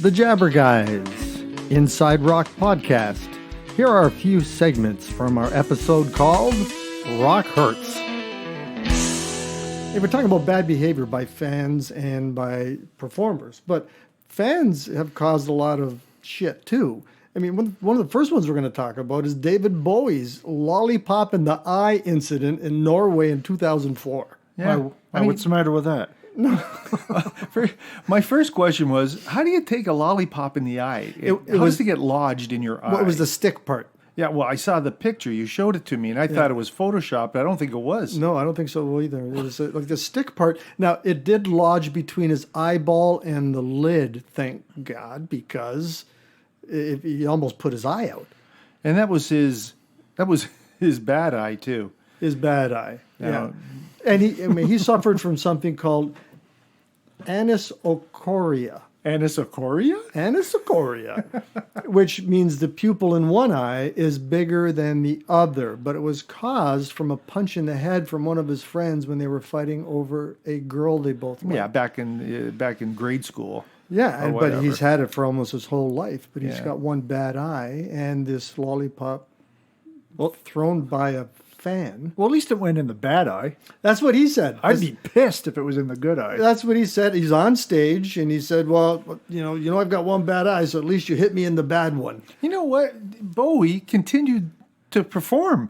the JabberGuys, Inside Rock Podcast. Here are a few segments from our episode called Rock Hurts. Hey, we're talking about bad behavior by fans and by performers, but fans have caused a lot of shit too. I mean, one of the first ones we're going to talk about is David Bowie's lollipop in the eye incident in Norway in 2004. Yeah. What's the matter with that? My first question was, how do you take a lollipop in the eye? How does it get lodged in your eye? Well, it was the stick part. Yeah, well, I saw the picture. You showed it to me, and I thought it was Photoshopped. I don't think it was. No, I don't think so either. It was like the stick part. Now, it did lodge between his eyeball and the lid, thank God, because he almost put his eye out. And that was his bad eye, too. His bad eye, yeah. And he suffered from something called anisocoria. Anisocoria, which means the pupil in one eye is bigger than the other, but it was caused from a punch in the head from one of his friends when they were fighting over a girl they both liked. Yeah, back in grade school. Yeah, but he's had it for almost his whole life, but he's got one bad eye and this lollipop thrown by a fan. Well, at least it went in the bad eye. That's what he said. I'd be pissed if it was in the good eye. That's what he said. He's on stage and he said, well, I've got one bad eye, so at least you hit me in the bad one. You know what? Bowie continued to perform.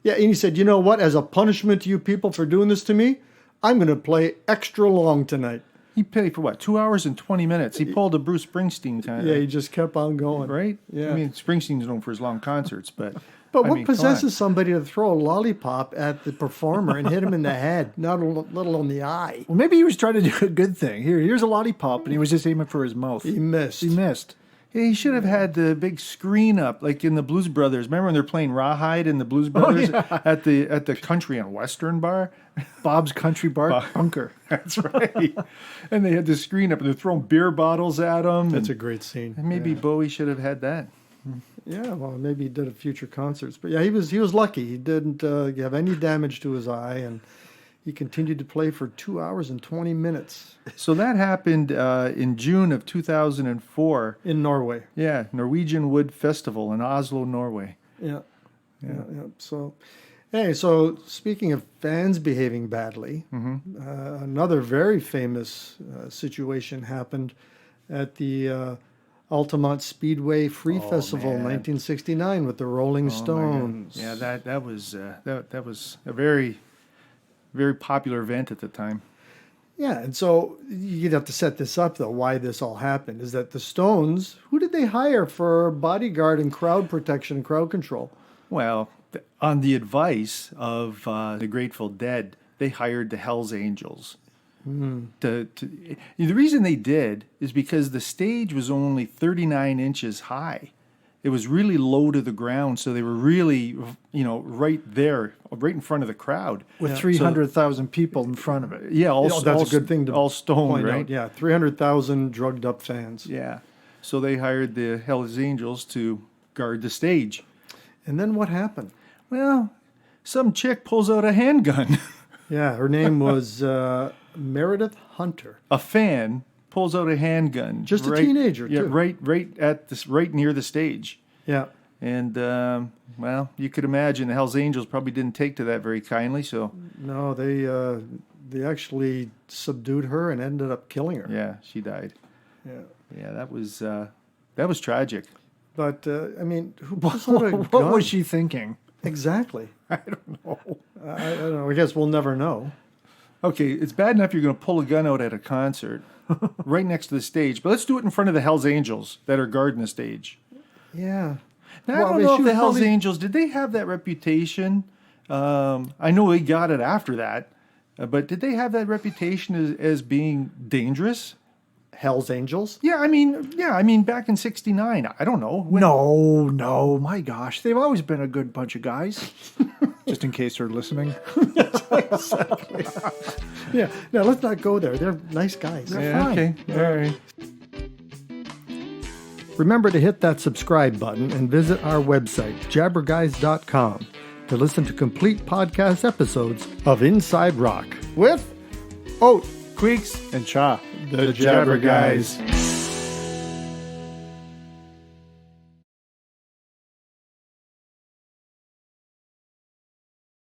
Yeah, and he said, you know what? As a punishment to you people for doing this to me, I'm going to play extra long tonight. He played for 2 hours and 20 minutes. He pulled a Bruce Springsteen kind of. Yeah, he just kept on going. Right? Yeah. I mean, Springsteen's known for his long concerts, but... But what possesses somebody to throw a lollipop at the performer and hit him in the head, let alone the eye? Well, maybe he was trying to do a good thing. Here's a lollipop, and he was just aiming for his mouth. He missed. Yeah, he should have had the big screen up, like in the Blues Brothers. Remember when they're playing Rawhide in the Blues Brothers at the Country and Western bar? Bob's Country Bar Bunker. That's right. And they had the screen up, and they're throwing beer bottles at him. That's a great scene. And maybe Bowie should have had that. Yeah, well, maybe he did at future concerts. But yeah, he was lucky. He didn't have any damage to his eye, and he continued to play for 2 hours and 20 minutes. So that happened in June of 2004. In Norway. Yeah, Norwegian Wood Festival in Oslo, Norway. Yeah. So speaking of fans behaving badly, another very famous situation happened at the Altamont Speedway Free Festival in 1969 with the Rolling Stones. Yeah, that was a very, very popular event at the time. Yeah, and so you'd have to set this up, though, why this all happened, is that the Stones, who did they hire for bodyguard and crowd protection and crowd control? Well, on the advice of the Grateful Dead, they hired the Hells Angels. The reason they did is because the stage was only 39 inches high. It was really low to the ground, so they were really, right there, right in front of the crowd. With 300,000 people in front of it. Yeah, that's a good thing to all stoned, point right? out. Yeah, 300,000 drugged up fans. Yeah. So they hired the Hells Angels to guard the stage. And then what happened? Well, some chick pulls out a handgun. Yeah, her name was Meredith Hunter. A fan pulls out a handgun. Just a teenager, yeah, too. Right near the stage. Yeah. And, you could imagine the Hells Angels probably didn't take to that very kindly, so... No, they actually subdued her and ended up killing her. Yeah, she died. Yeah. Yeah, that was tragic. But, who pulls out a gun? What was she thinking? Exactly. I don't know. I don't know. I guess we'll never know. Okay, it's bad enough you're going to pull a gun out at a concert right next to the stage, but let's do it in front of the Hells Angels that are guarding the stage. Yeah. Now, I don't know if the Hells Angels, did they have that reputation? I know they got it after that, but did they have that reputation as being dangerous? Hells Angels? Yeah, I mean, back in '69, I don't know. No, my gosh. They've always been a good bunch of guys. Just in case they're listening. Exactly. Yeah, no, let's not go there. They're nice guys. They're fine. Okay, all right. Remember to hit that subscribe button and visit our website, JabberGuys.com, to listen to complete podcast episodes of Inside Rock with Queeks and Cha. the JabberGuys.